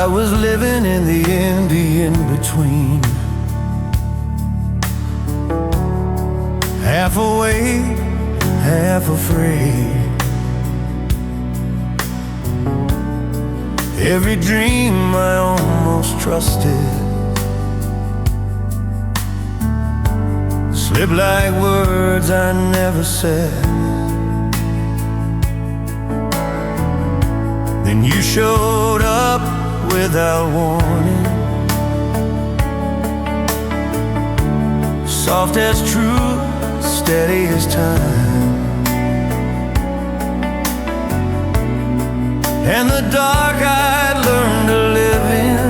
was living in the in-between, half awake, half afraid. Every dream I almost trusted slipped like words I never said. Then you showed up without warning, soft as truth, steady as time. And the dark I'd learned to live in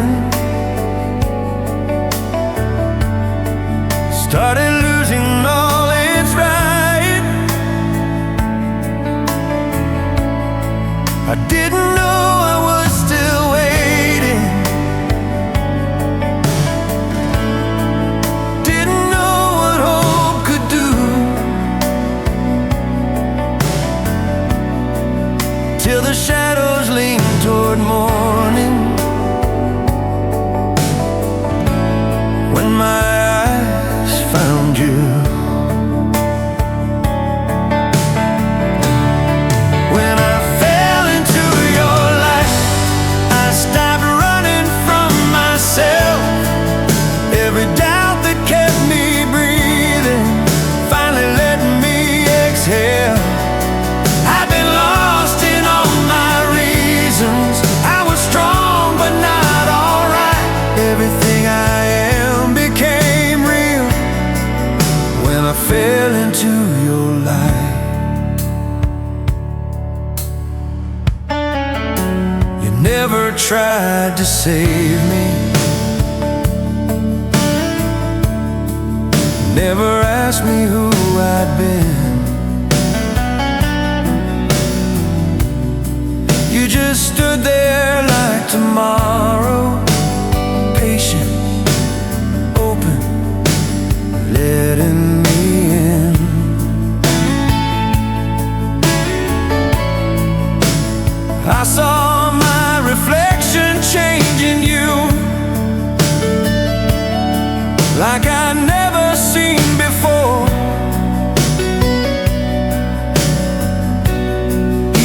started losing all its right. I didn't know I was still waiting, didn't know what hope could do, till the shadows leaned toward morning, when my eyes found you. When I fell into your light, I stopped running from myself. Every doubt that kept me breathing finally let me exhale. I've been lost in all my reasons. I was strong but not alright. Everything I am became real when I fell into your light. You never tried to save me, never asked me who I'd been. You just stood there like tomorrow, patient, open, letting me in. I saw my reflection changing you like I'd never seen before.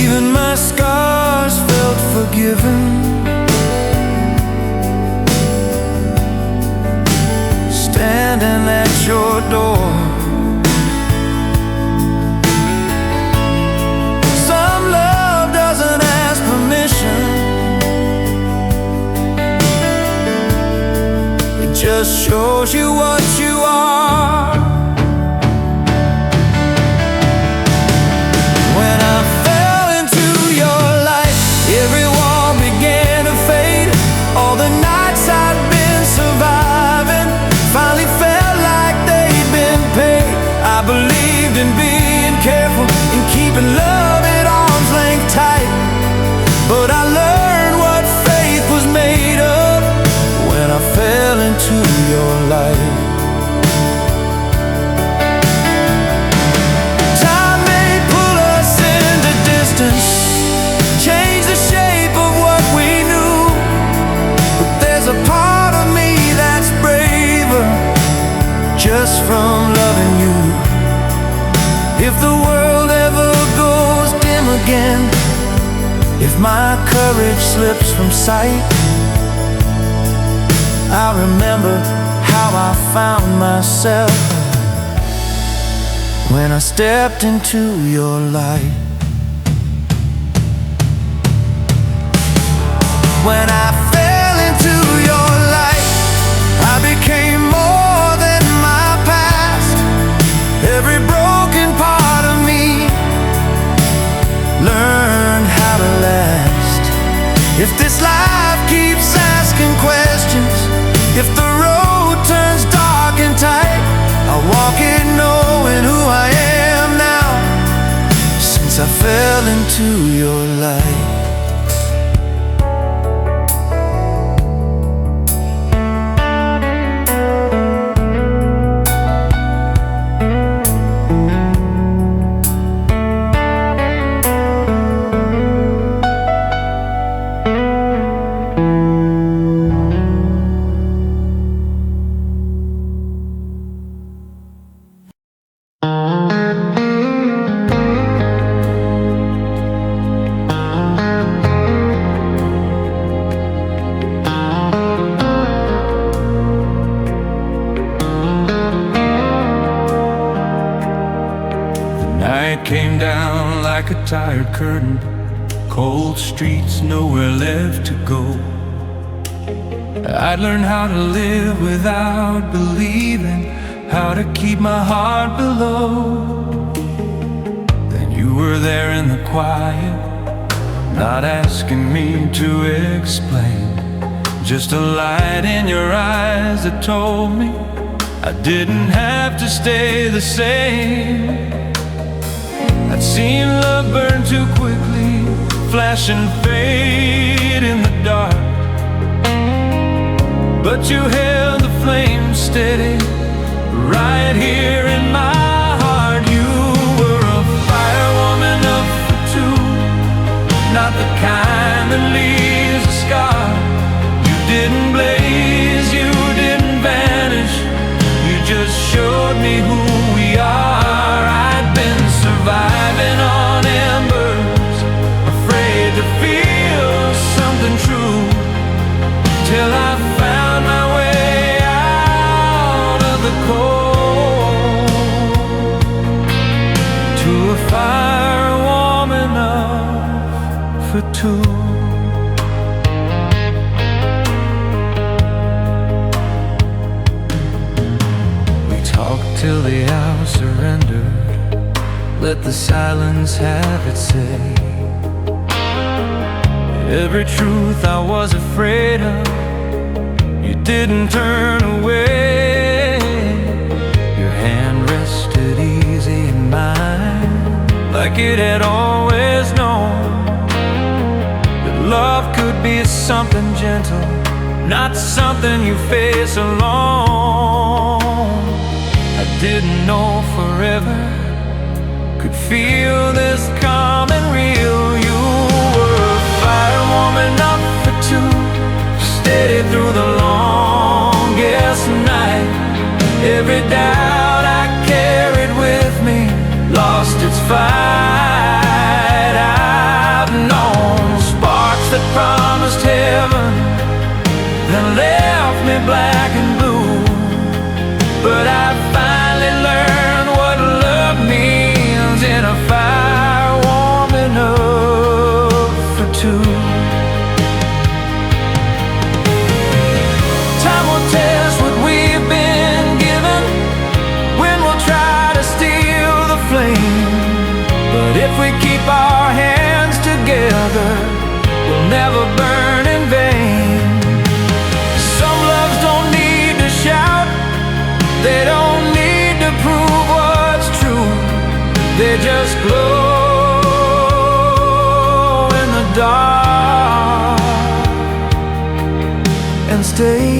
Even my scars felt forgiven, standing at your door. Some love doesn't ask permission, it just shows you what you are. When I fell into your light, every wall began to fade. All the nights I'd been surviving finally felt like they'd been paid. I believed in being careful, in keeping love at arm's length tight, but I learned what faith was made of when I fell into your light. Time may pull us into distance, change the shape of what we knew, but there's a part of me that's braver just from loving you. If the world ever goes dim again, if my courage slips from sight, I remember how I found myself when I stepped into your light. When I fell into your light, I became more than my past. Every broken part of me learned how to last. If this life keeps asking questions, if the road turns dark and tight, I'll walk it knowing who I am now, since I fell into your light. tired curtain, cold streets, nowhere left to go. I'd learned how to live without believing, how to keep my heart below. Then you were there in the quiet, not asking me to explain, just a light in your eyes that told me I didn't have to stay the same. I'd seen love burn too quickly, flash and fade in the dark, but you held the flame steady right here in my heart. You were a fire warm enough for two, not the kind that leaves a scar. You didn't blaze, you didn't vanish, you just showed me who we are. I'd been surviving on embers, afraid to feel something true, till I found my way out of the cold, to a fire warm enough for two. We talked till the hour surrendered, let the silence have its say. Every truth I was afraid of, you didn't turn away. Your hand rested easy in mine, like it had always known that love could be something gentle, not something you face alone. I didn't know forever could feel this coming real. You were a fire warm enough for two, steady through the longest night. Every doubt I carried with me lost its fight. I've known sparks that promised heaven, then left me black and blue, but I finally learned what love means in a fire warm enough for two. Time will test what we've been given, when we'll try to steal the flame, but if we keep our hands together, we'll never burn in vain. Some loves don't need to shout, they don't need to prove what's true, they just glow in the dark and stay.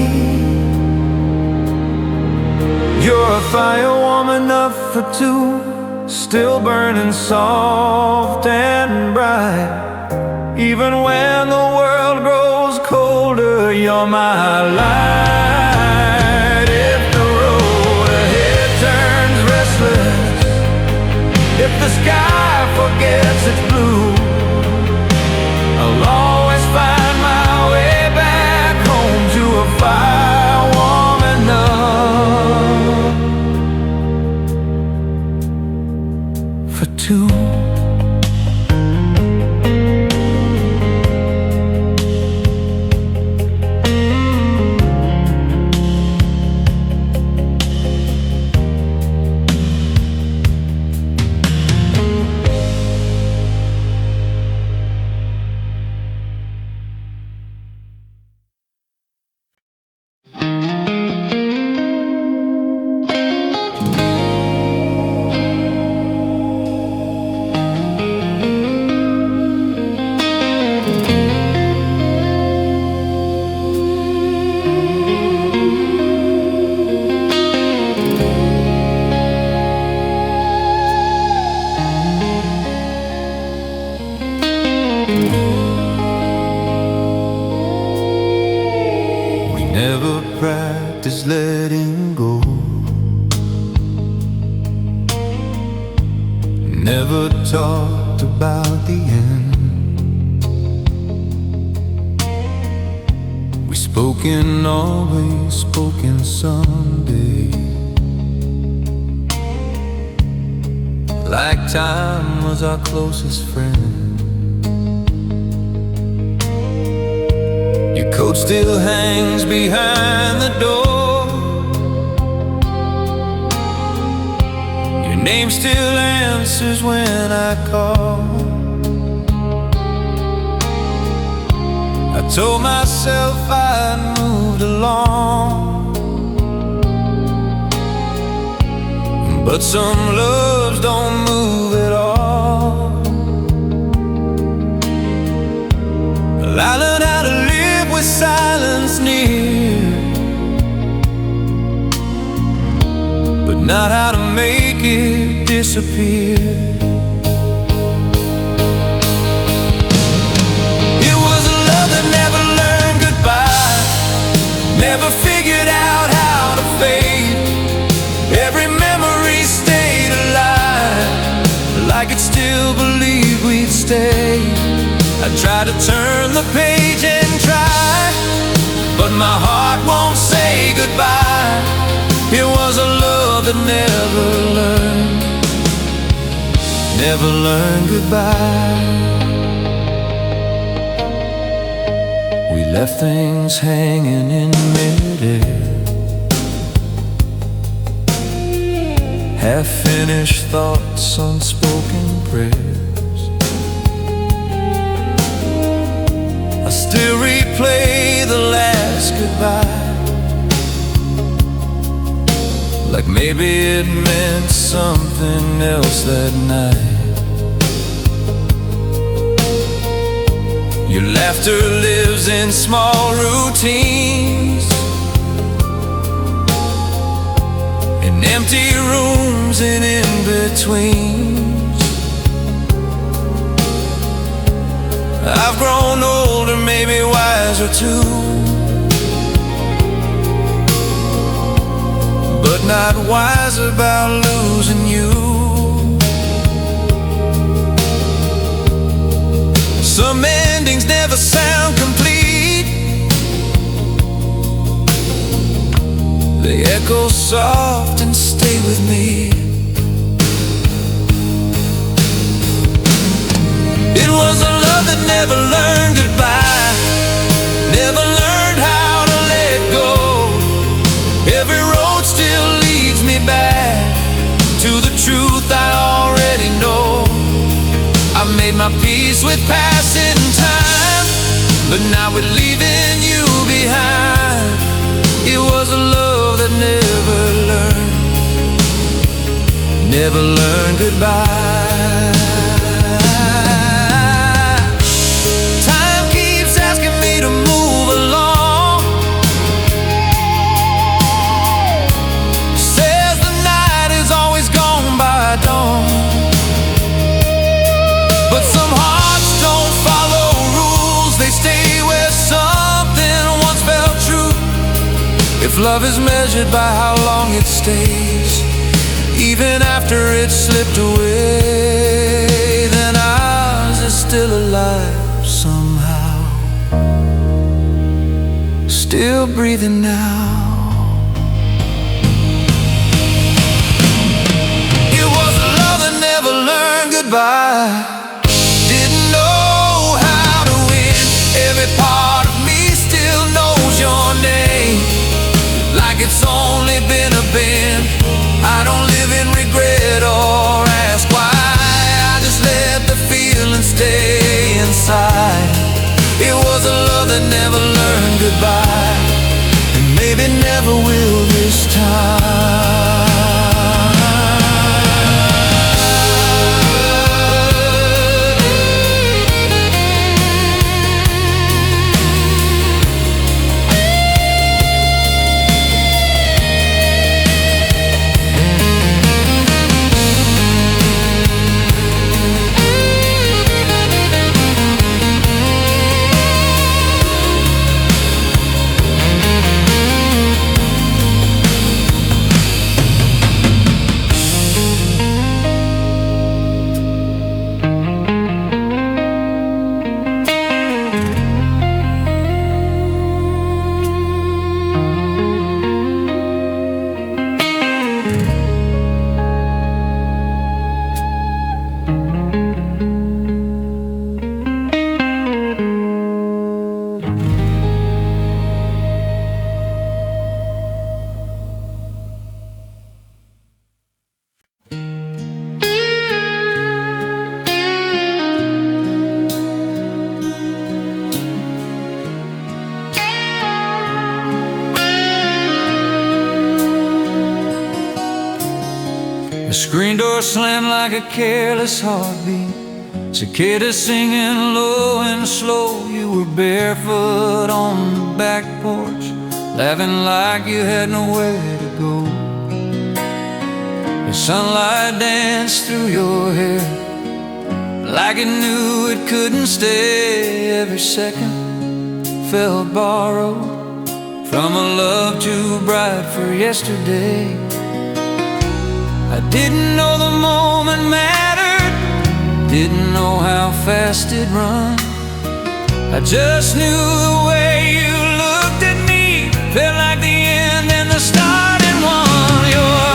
You're a fire warm enough for two, still burning soft and bright. Even when the world grows colder, you're my light. If the road ahead turns restless, if the sky forgets its blue, I'll always find my way back home to a fire warm enough for two. Never practiced letting go, never talked about the end. We spoken always, spoken someday, like time was our closest friend. Your coat still hangs behind the door. Your name still answers when I call. I told myself I'd moved along, but some loves don't move at all. Well, I learned how to live with silence near, but not how to make it disappear. It was a love that never learned goodbye, never figured out how to fade. Every memory stayed alive, like it still believed we'd stay. I tried to turn the page and try, but my heart won't say goodbye. It was a love that never learned goodbye. We left things hanging in midair, half-finished thoughts, unspoken prayers. I still replay the last goodbye, like maybe it meant something else that night. Your laughter lives in small routines, empty rooms and in-betweens. I've grown older, maybe wiser too, but not wise about losing you. Some endings never sound complete, they echo soft and stay with me. It was a love that never learned goodbye, never learned how to let go. Every road still leads me back to the truth I already know. I made my peace with passing time, but now we're leaving you behind. It was a love that never learned goodbye. Time keeps asking me to move along, says the night is always gone by dawn. But some hearts don't follow rules, they stay where something once felt true. If love is measured by how long it stays, even after it's slipped away, then ours is still alive somehow, still breathing now. It was a love that never learned goodbye, didn't know how to win. Every part of me still knows your name, like it's only been a bend. I don't live in regret or ask why, I just let the feeling stay inside. It was a love that never learned goodbye, and maybe never will this time. The screen door slammed like a careless heartbeat. Cicadas singing low and slow. You were barefoot on the back porch, laughing like you had nowhere to go. The sunlight danced through your hair like it knew it couldn't stay. Every second felt borrowed from a love too bright for yesterday. I didn't know the moment mattered, didn't know how fast it'd run. I just knew the way you looked at me felt like the end and the start in one. Your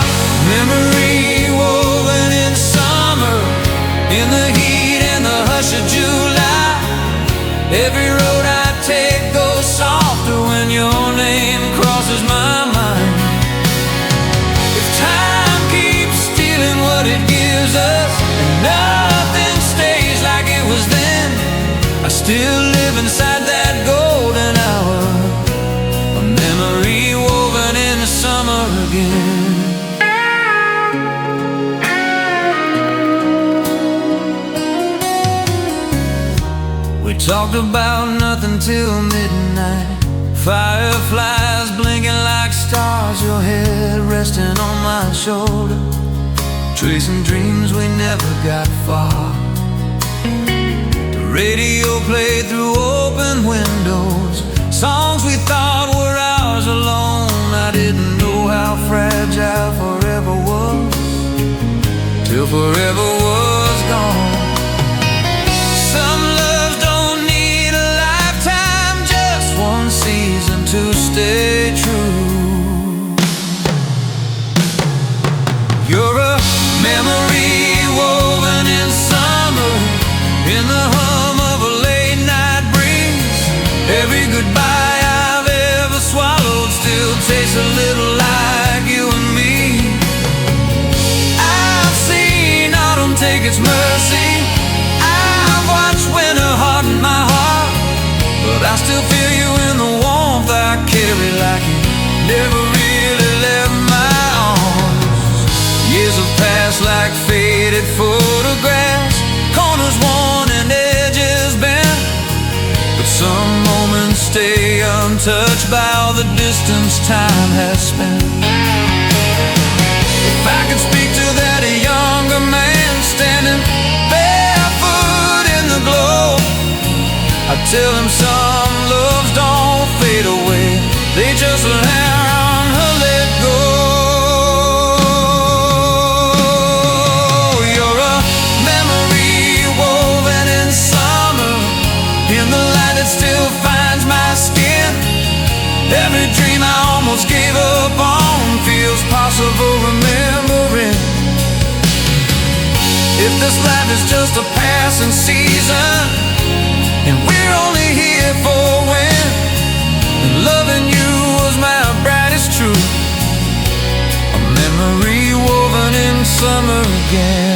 memory woven in summer, in the heat and the hush of July. Every road I take goes softer when your name crosses my mind. If time keeps stealing what it gives us, and nothing stays like it was then, I still live inside that golden hour, a memory woven in the summer again. We talked about nothing till midnight, fireflies blinking like stars, your head resting on my shoulder, tracing dreams we never got far. The radio played through open windows, songs we thought were ours alone. I didn't know how fragile forever was, till forever was gone. Some loves don't need a lifetime, just one season to stay true. You're a memory woven in summer, in the hum of a late night breeze. Every goodbye I've ever swallowed still tastes a little like you and me. I've seen autumn take its mercy, I've watched winter harden my heart, but I still feel you in the warmth I carry like you never really left my arms. Years have passed like faded photographs, corners worn and edges bent, but some moments stay untouched by all the distance time has spent. If I could speak to that younger man standing barefoot in the glow, I'd tell him some loves don't fade away, they just learn to let go. You're a memory woven in summer, in the light that still finds my skin. Every dream I almost gave up on feels possible remembering. If this life is just a passing season, and we're only here for a win, and loving you was my brightest truth, a memory woven in summer again.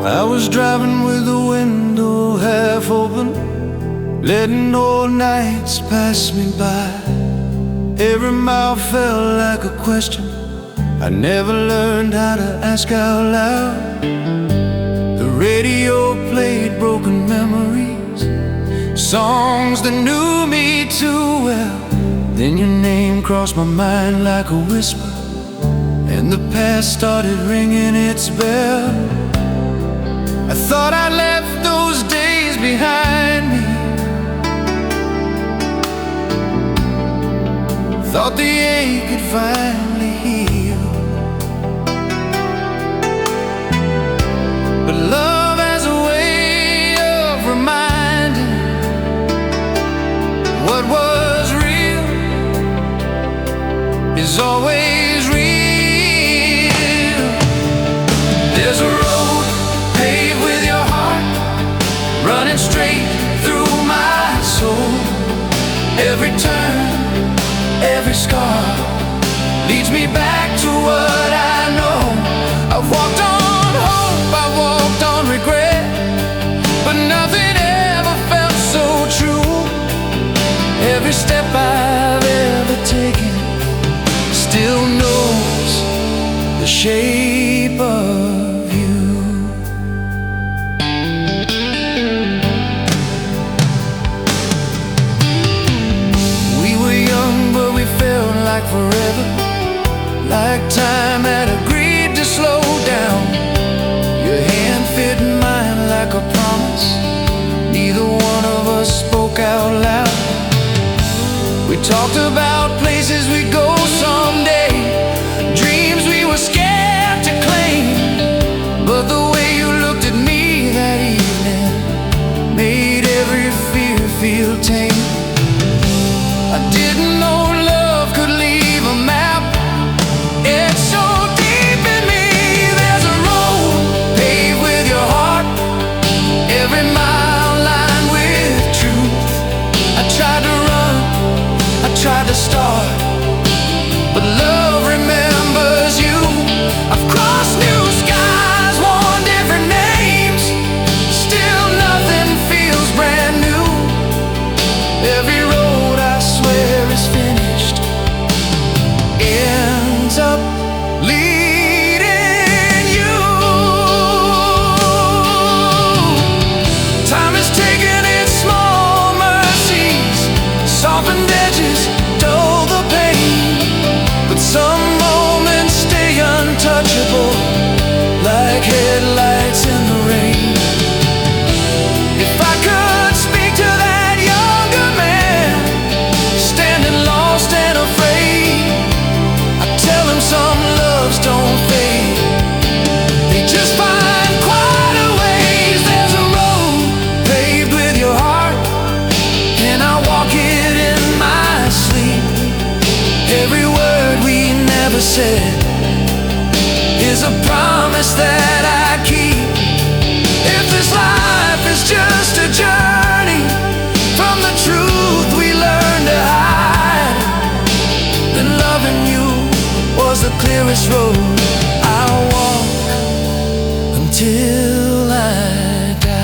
I was driving with the window half open, letting old nights pass me by. Every mile felt like a question I never learned how to ask out loud. The radio played broken memories, songs that knew me too well. Then your name crossed my mind like a whisper, and the past started ringing its bell. I thought I left those days behind me, thought the ache could finally heal, but love has a way of reminding what was real silence. Neither one of us spoke out loud. We talked about places we'd go someday, dreams we were scared to claim. But the way you looked at me that evening made every fear feel tame. I didn't know love could leave a map. It's so deep in me. There's a road paved with your heart, every mile lined with truth. I tried to run, I tried to start, but love remembers you. I've crossed new skies, worn different names, still nothing feels brand new. Every road I swear is finished ends up leading you. Time has taken its small mercies, softened edges, dull the pain. But some moments stay untouchable, like headlights in the rain. If I could speak to that younger man, standing lost and afraid, I'd tell him some loves don't fade, they just find quieter ways. There's a road paved with your heart, and I walk it in my sleep. Every word we never said is a promise that I keep. If this life is just a journey from the truth we learn to hide, then loving you was the clearest road I'll walk until I die.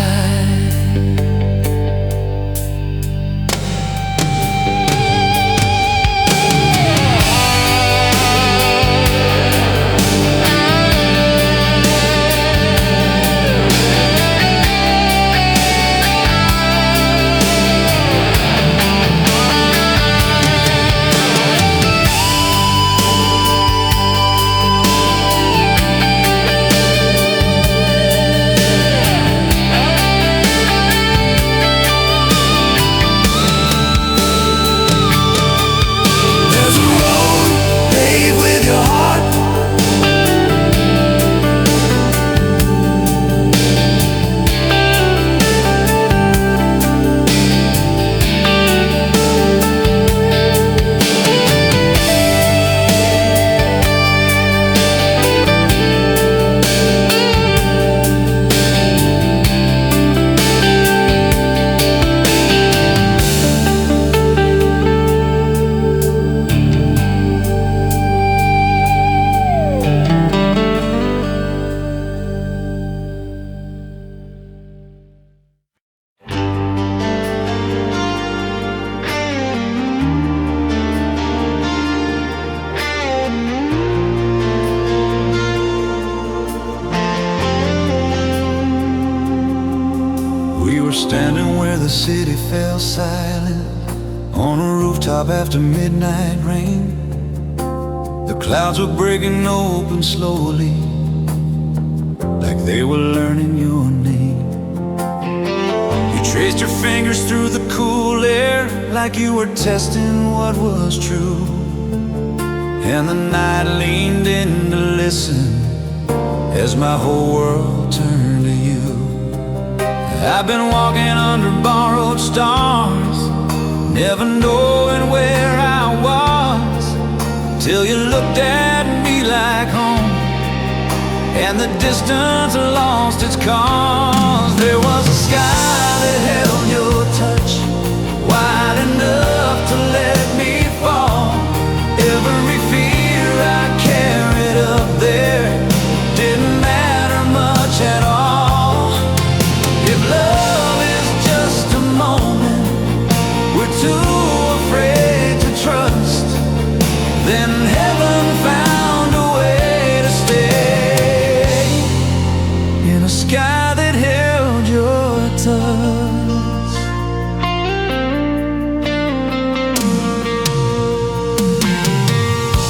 Standing where the city fell silent, on a rooftop after midnight rain. The clouds were breaking open slowly, like they were learning your name. You traced your fingers through the cool air, like you were testing what was true. And the night leaned in to listen, as my whole world turned to you. I've been walking under borrowed stars, never knowing where I was, till you looked at me like home, and the distance lost its cause. There was a sky that held your touch, wide enough to let me fall. Every fear I carried up there didn't matter much at all. If love is just a moment we're too afraid to trust, then heaven found a way to stay in a sky that held your touch.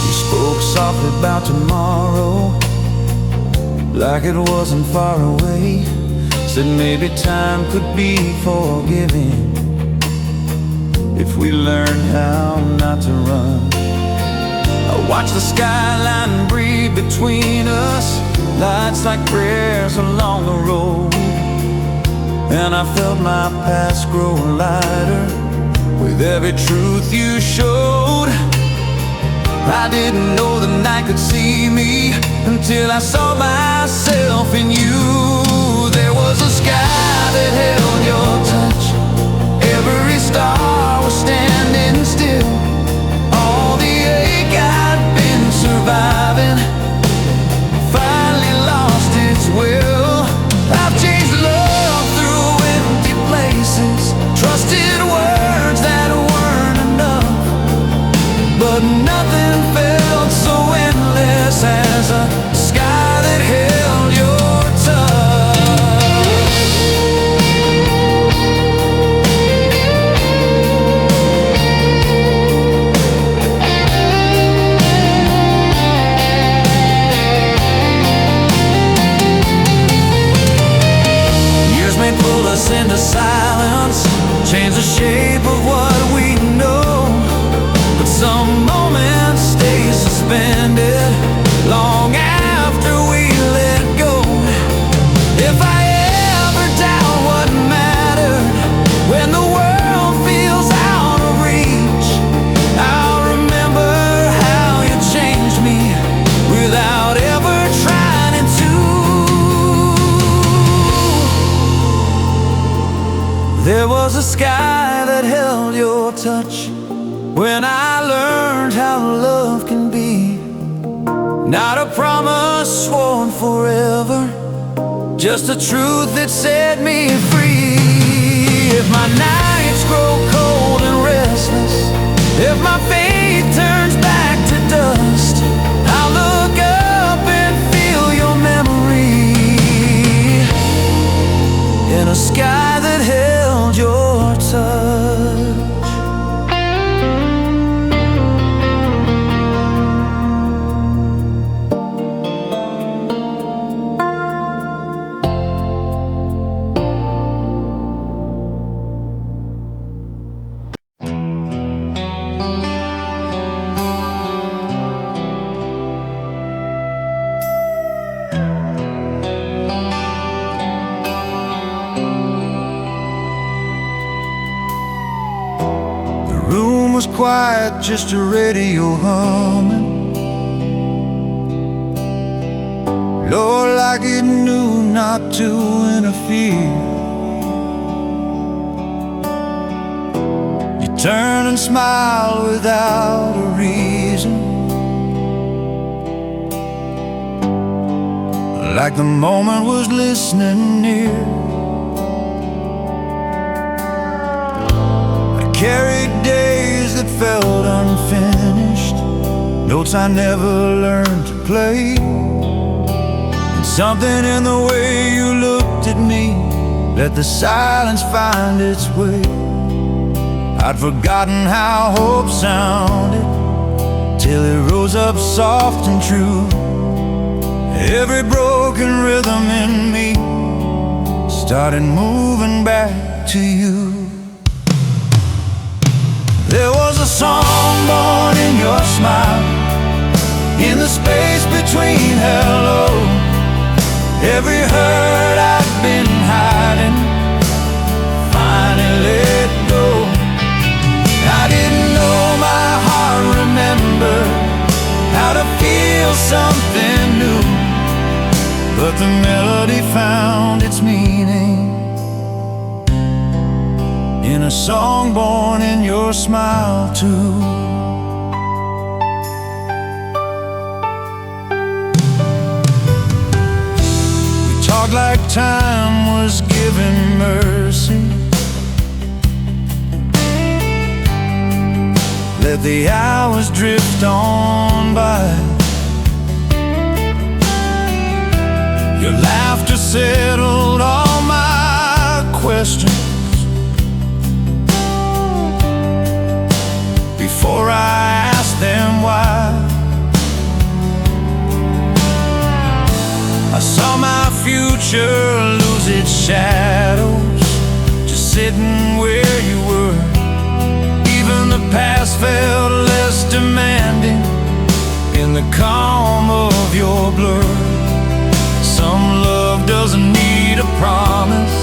You spoke softly about tomorrow, like it wasn't far away. said maybe time could be forgiving if we learned how not to run. I watched the skyline breathe between us, lights like prayers along the road, and I felt my past grow lighter with every truth you showed. I didn't know the night could see me until I saw myself in you. There was a sky that held your touch, every star was standing still. All the ache I'd been surviving finally lost its will. I've chased love through empty places, trusted words that weren't enough, but nothing felt so endless as a sky that held your touch. Years may pull us into silence, change the shape of what we know, but some moments stay suspended long after we let go. If I ever doubt what mattered when the world feels out of reach, I'll remember how you changed me without ever trying to. There was a sky that held your touch when I learned how love can be. Not a promise sworn forever, just a truth that set me free. If my nights grow cold and restless, if my faith turns back to dust, I'll look up and feel your memory in a sky that held your touch. Quiet, just a radio humming, low like it knew not to interfere. You turn and smile without a reason, like the moment was listening near. I carried days that felt unfinished, notes I never learned to play, and something in the way you looked at me let the silence find its way. I'd forgotten how hope sounded till it rose up soft and true. Every broken rhythm in me started moving back to you. There was a song born in your smile, in the space between hello. Every hurt I've been hiding finally let go. I didn't know my heart remembered how to feel something new, but the melody found its meaning in a song born in your smile too. We talked like time was giving mercy, let the hours drift on by. Your laughter settled all my questions before I asked them why. I saw my future lose its shadows, just sitting where you were. Even the past felt less demanding in the calm of your blur. Some love doesn't need a promise,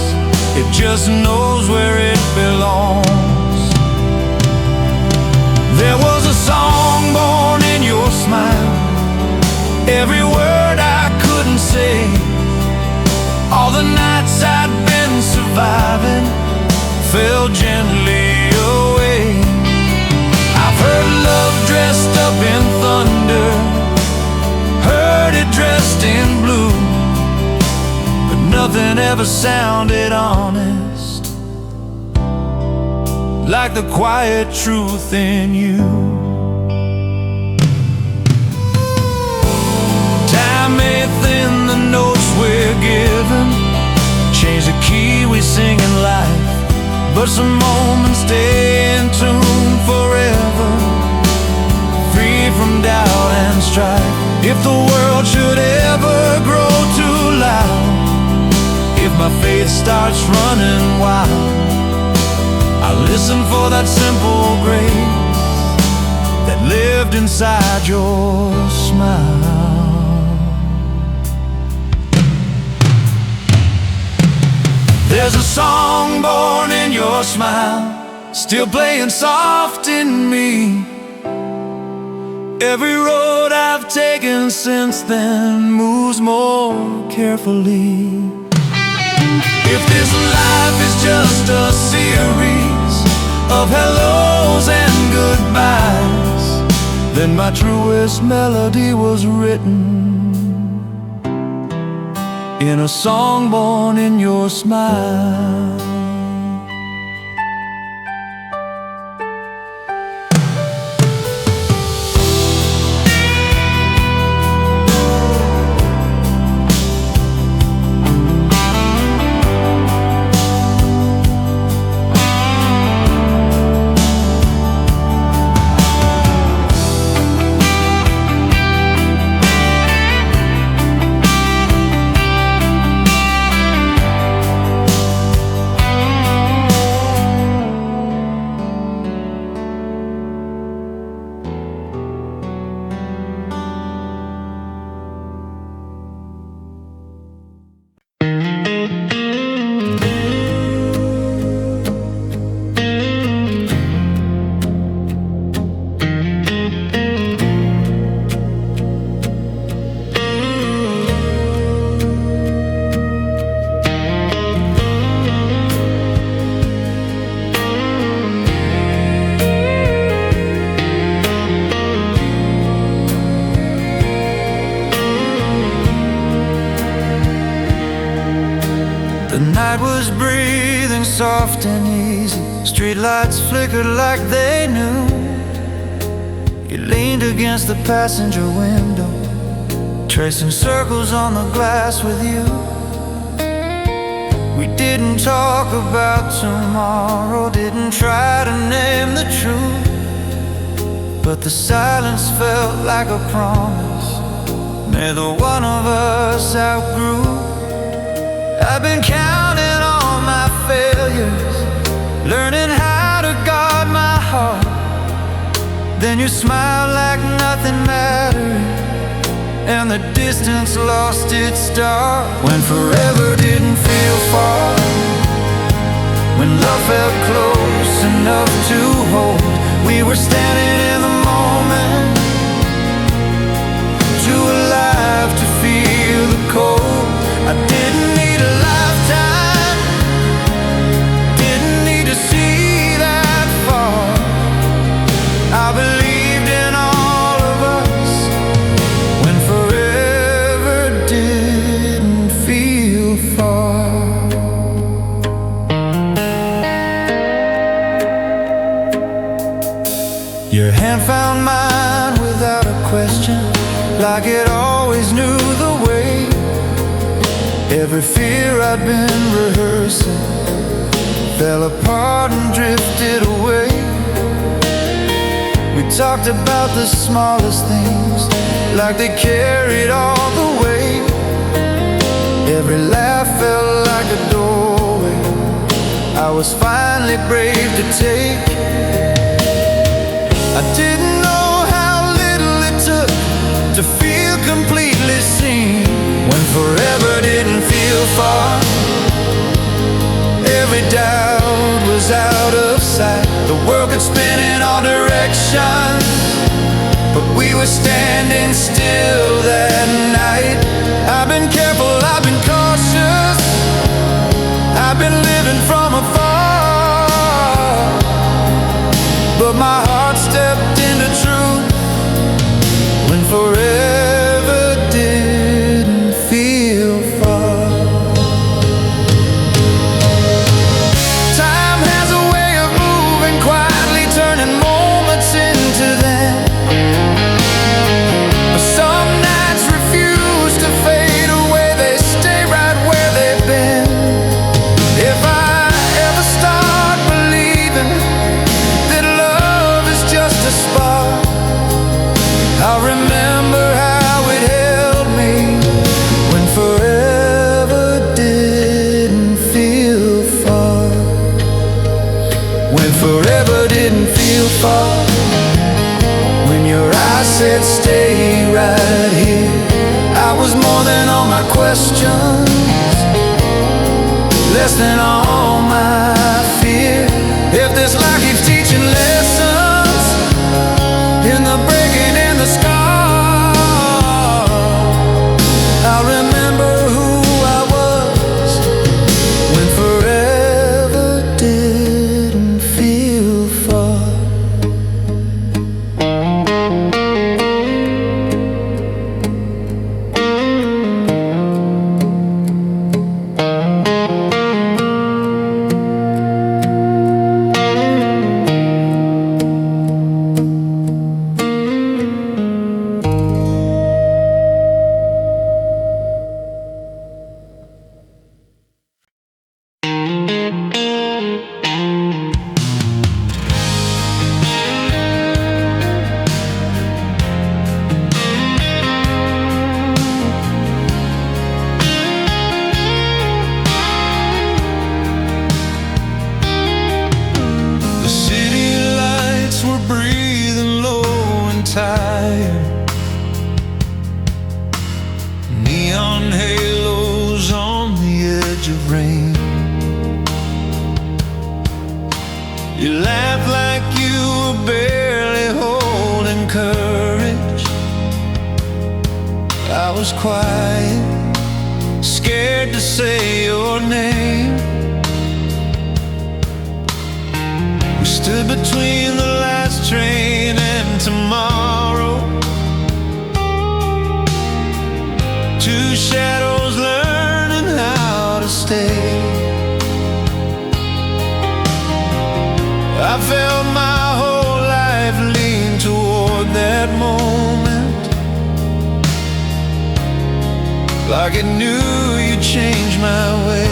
it just knows where it belongs. There was a song born in your smile, every word I couldn't say. All the nights I'd been surviving fell gently away. I've heard love dressed up in thunder, heard it dressed in blue, but nothing ever sounded honest like the quiet truth in you. Time may thin the notes we're given, change the key we sing in life, but some moments stay in tune forever, free from doubt and strife. If the world should ever grow too loud, if my faith starts running wild, I listen for that simple grace that lived inside your smile. There's a song born in your smile, still playing soft in me. Every road I've taken since then moves more carefully. If this life is just a series of hellos and goodbyes, then my truest melody was written in a song born in your smile. The night was breathing soft and easy, streetlights flickered like they knew. You leaned against the passenger window, tracing circles on the glass with you. We didn't talk about tomorrow, didn't try to name the truth, but the silence felt like a promise neither one of us outgrew. I've been counting all my failures, learning how to guard my heart. Then you smiled like nothing mattered, and the distance lost its start. When forever didn't feel far, when love felt close enough to hold, we were standing in the moment, too alive to feel the cold. I didn't need a lifetime, didn't need to see that far. I believed in all of us when forever didn't feel far. Your hand found mine without a question, like it always knew the way. Every fear I'd been rehearsing fell apart and drifted away. We talked about the smallest things, like they carried all the weight. Every laugh felt like a door I was finally brave to take. I didn't know how little it took to feel completely seen, when forever didn't feel far. Every doubt was out of sight. The world could spin in all directions, but we were standing still that night. I've been careful, I've been cautious, I've been living from afar, but my heart stepped into truth when forever didn't feel far. Time has a way of moving quietly, turning moments into them. But some nights refuse to fade away, they stay right where they've been. If I ever start believing that love is just a spark, I'll remember how it held me when forever didn't feel far. When forever didn't feel far. When your eyes said stay right here, I was more than all my questions, less than all my fear. If this life keeps teaching lessons in the breaking and the scar, I'll remember who I was when forever didn't feel far. The city lights were breathing low and tired, neon halos on the edge of rain. You laughed like you were barely holding courage. I was quiet, scared to say your name. We stood between the last train and tomorrow, two shadows learning how to stay. I felt my whole life lean toward that moment, like it knew you'd change my way.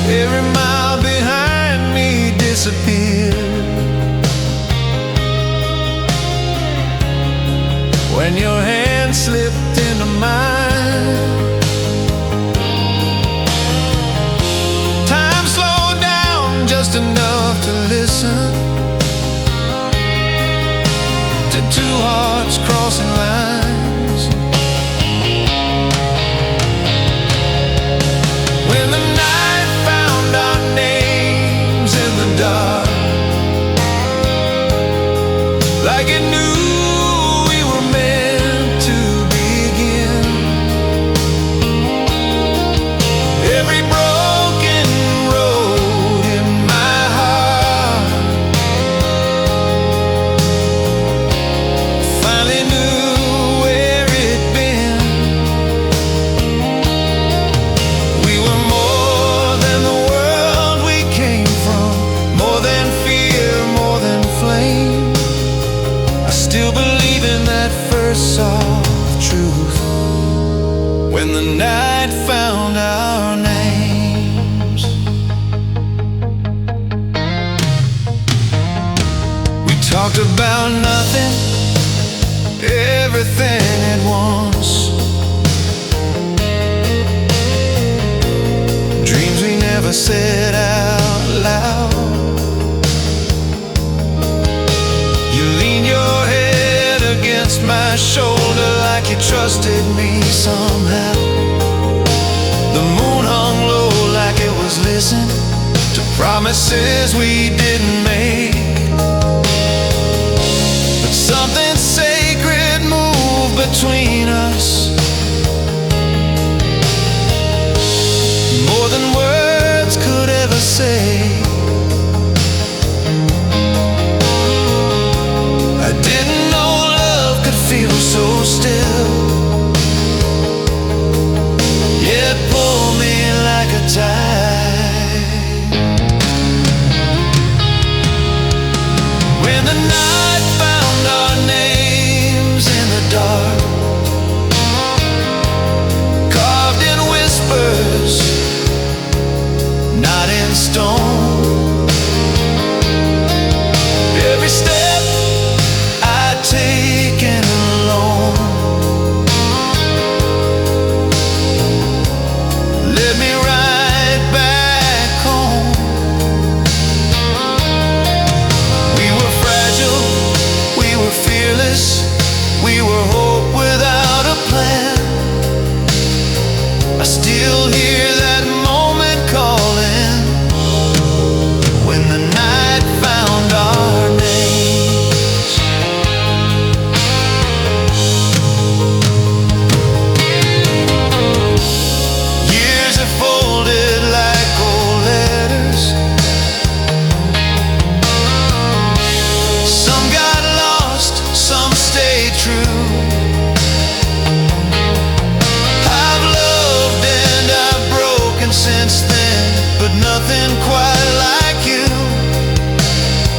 Every mile behind me disappeared when your hand slipped into mine. Time slowed down just enough to listen to two hearts crossing lines. When the night found our names in the dark, like it knew we were meant dreams we never said out loud. You lean your head against my shoulder like you trusted me somehow. The moon hung low like it was listening to promises we didn't make. But something sacred moved between us, more than words could ever say. I didn't know love could feel so still, yet pull me like a tide. When the night found our names in the dark, carved in whispers, not in stone. Every step I'd taken alone led me right back home. We were fragile, we were fearless, we were hope without a plan. I still hear that moment calling, when the night found our names. Years have folded like old letters. Some got lost, some stayed true. I've loved and I've broken since then, but nothing quite like you.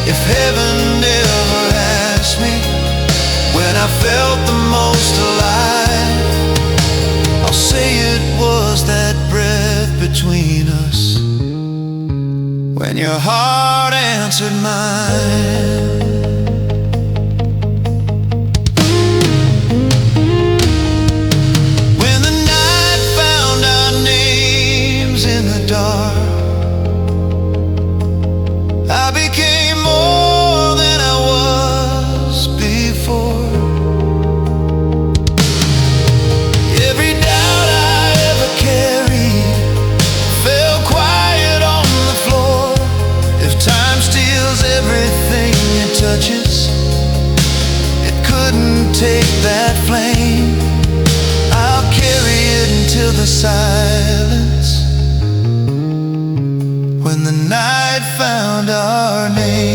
If heaven ever asked me when I felt the most alive, I'll say it was that breath between us, when your heart answered mine. When the night found our names in the dark, I became more than I was before. Every doubt I ever carried fell quiet on the floor. If time steals everything it touches, it couldn't take that flame. I'll carry it until the silence, when the night found our names.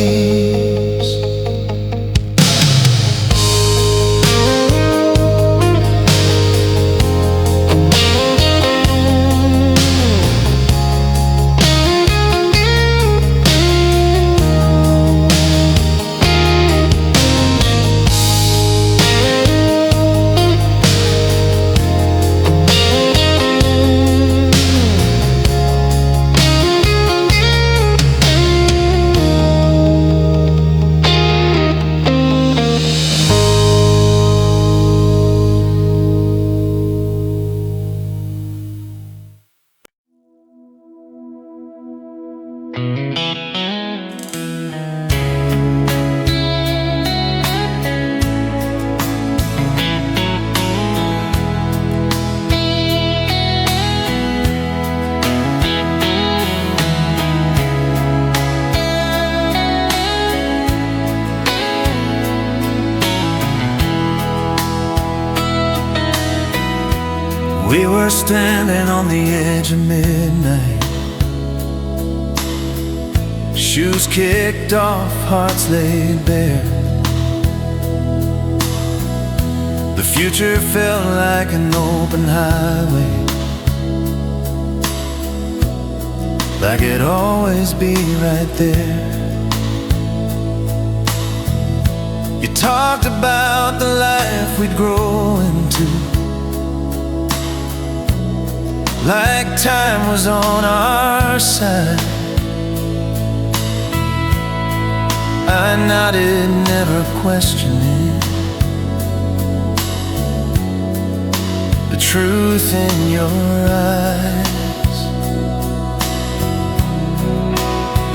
We were standing on the edge of midnight, shoes kicked off, hearts laid bare. The future felt like an open highway, like it'd always be right there. You talked about the life we'd grow into, like time was on our side. I nodded, never questioning the truth in your eyes.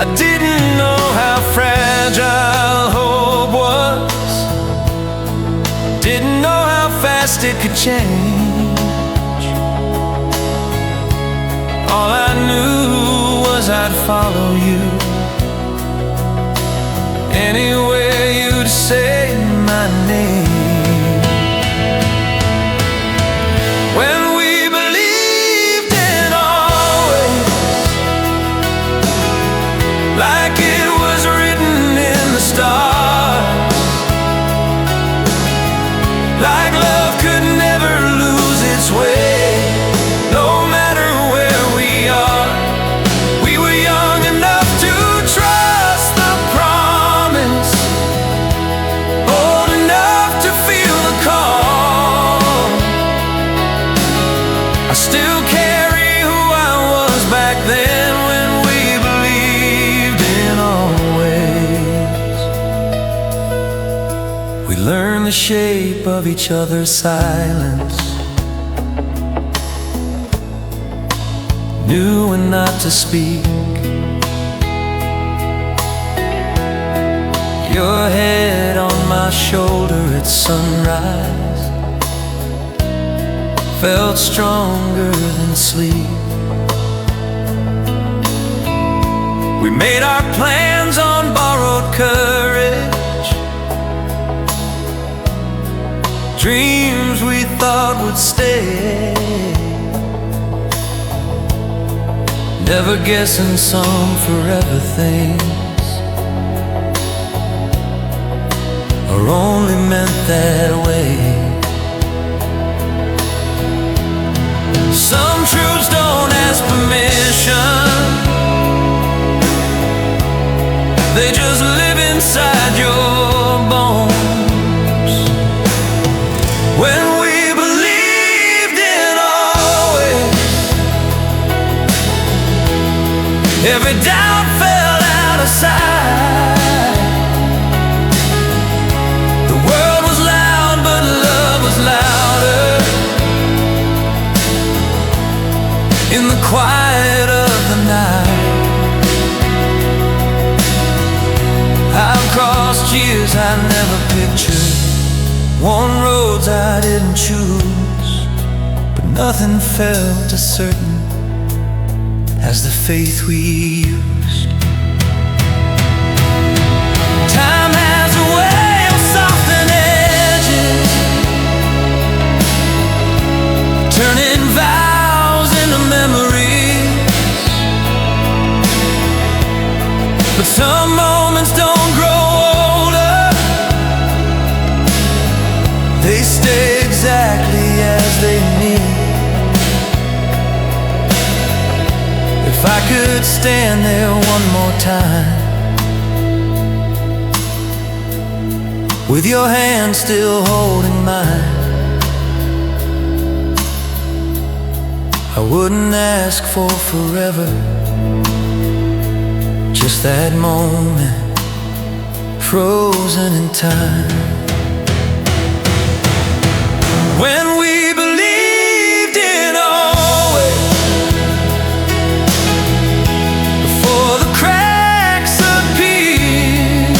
I didn't know how fragile hope was, didn't know how fast it could change. All I knew was I'd follow you anywhere you'd say my name. When we believed in always, like it was written in the stars, like love could never lose its way, no matter where we are. We were young enough to trust the promise, old enough to feel the call. I still carry who I was back then, when we believed in always. We learned the shape of each other's silence, knew when not to speak. Your head on my shoulder at sunrise felt stronger than sleep. We made our plans on borrowed courage, dreams we thought would stay, never guessing some forever things are only meant that way. Some truths don't ask permission, they just live inside your bones. When we believed in always, every doubt fell out of sight. The world was loud, but love was louder. In the quiet of the night, I've crossed years I never pictured, worn roads I didn't choose, but nothing felt as certain as the faith we used. Time has a way of softening edges, turning vows into memories. But some moments don't grow older, they stay exactly as they need. If I could stand there one more time, with your hand still holding mine, I wouldn't ask for forever, just that moment frozen in time. When we believed in always, before the cracks appeared,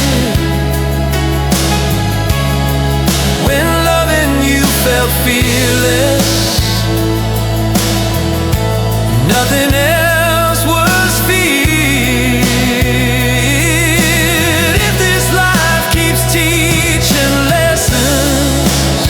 when loving you felt fearless, nothing else was feared. If this life keeps teaching lessons,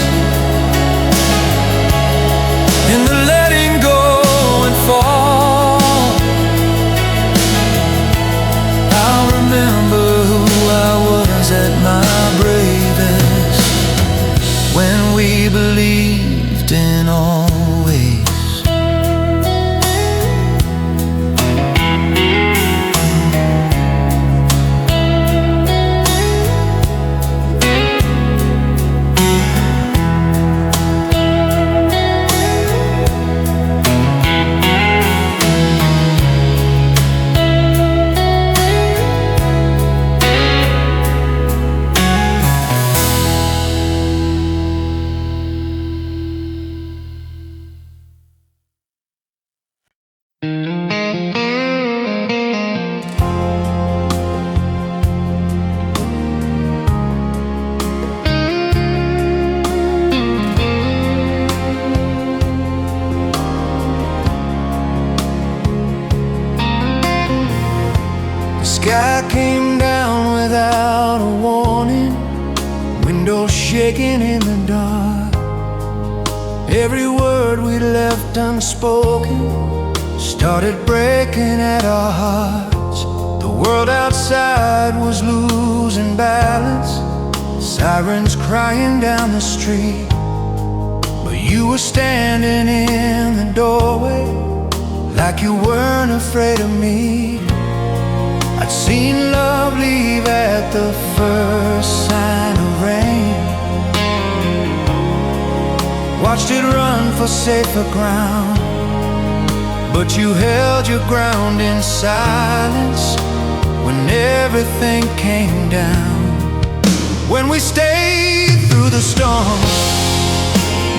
sky came down without a warning, windows shaking in the dark. Every word we left unspoken started breaking at our hearts. The world outside was losing balance, sirens crying down the street. But you were standing in the doorway like you weren't afraid of me. I'd seen love leave at the first sign of rain, watched it run for safer ground. But you held your ground in silence when everything came down. When we stayed through the storm,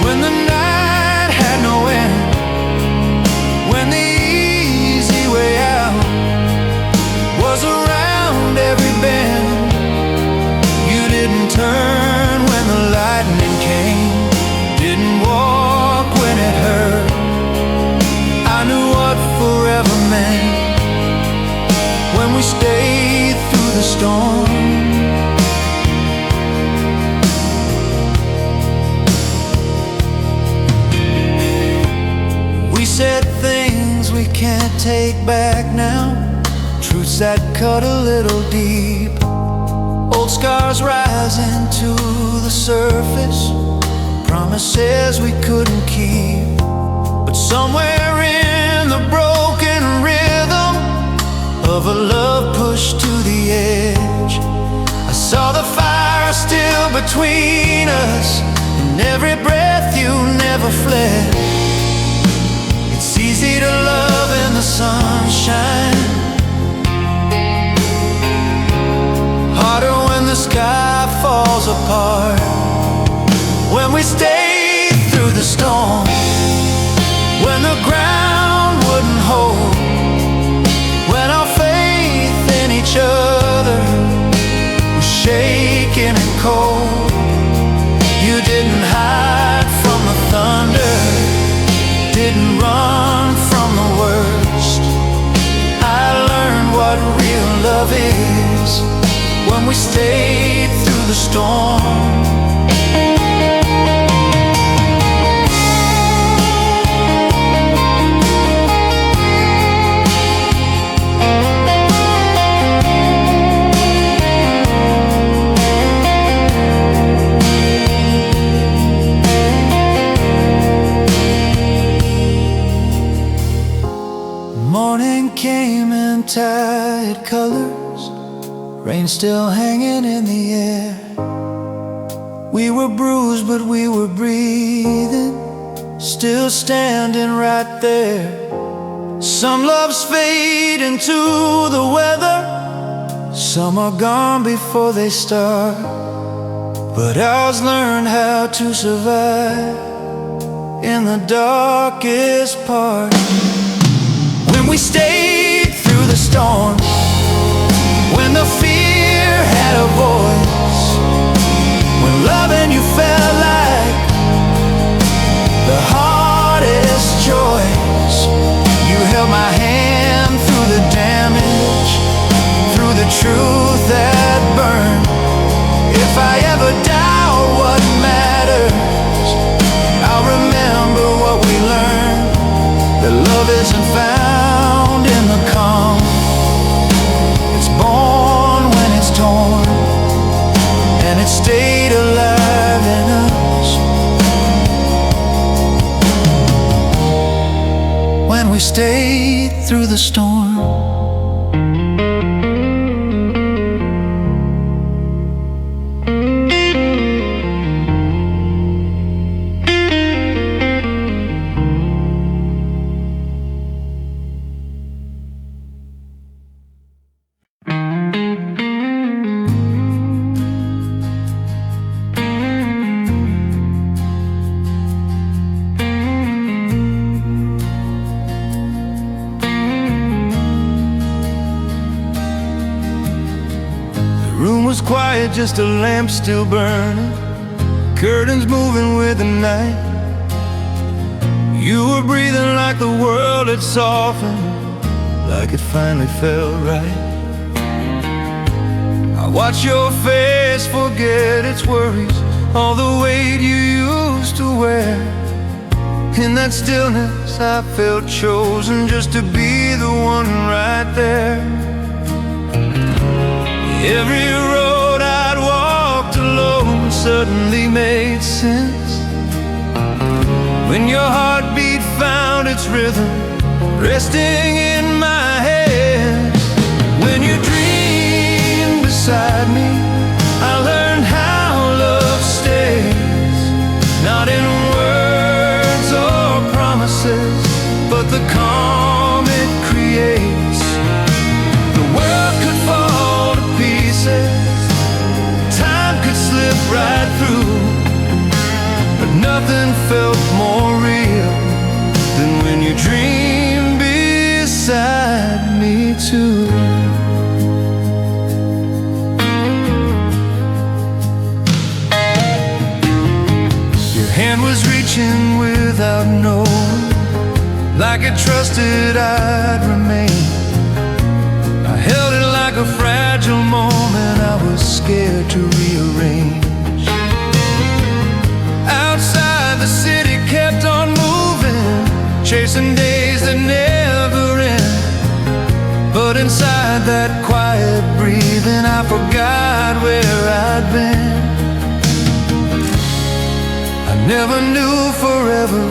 when the night had no end, when the easy way out was around every bend. You didn't turn when the lightning came, didn't walk when it hurt. I knew what forever meant when we stayed through the storm. We said things we can't take back now, truths that cut a little deep. Old scars rising to the surface, promises we couldn't keep. But somewhere in the broken rhythm of a love pushed to the edge, I saw the fire still between us, and every breath you never fled. It's easy to love in the sunshine, harder when the sky falls apart. When we stayed through the storm, when the ground wouldn't hold, when our faith in each other was shaking and cold. You didn't hide from the thunder, didn't run from the worst. I learned what real love is when we stayed through the storm. Morning came in tired colors, rain still hanging in the air. We were bruised but we were breathing, still standing right there. Some loves fade into the weather, some are gone before they start. But ours learned how to survive in the darkest part. When we stayed through the storm, when the fear had a voice, when loving you felt like the hardest choice. You held my hand through the damage, through the truth that burned. If I ever doubt what matters, I'll remember what we learned, that love isn't found in the calm, it's born when it's torn, and it stayed alive in us when we stayed through the storm. Room was quiet, just a lamp still burning, curtains moving with the night. You were breathing like the world had softened, like it finally felt right. watch your face forget its worries, all the weight you used to wear. In that stillness I felt chosen just to be the one right there. Every road I'd walked alone suddenly made sense when your heartbeat found its rhythm, resting in my hands. When you dreamed beside me, I learned how love stays, not in words or promises, but the calm it creates. The world could fall to pieces, time could slip right through, but nothing felt more real than when you dreamed beside me too. Your hand was reaching without knowing, like it trusted I'd remain. I held it like a fragile moment I was scared to rearrange. Outside the city kept on moving, chasing days that never end. But inside that quiet breathing, I forgot where I'd been. I never knew forever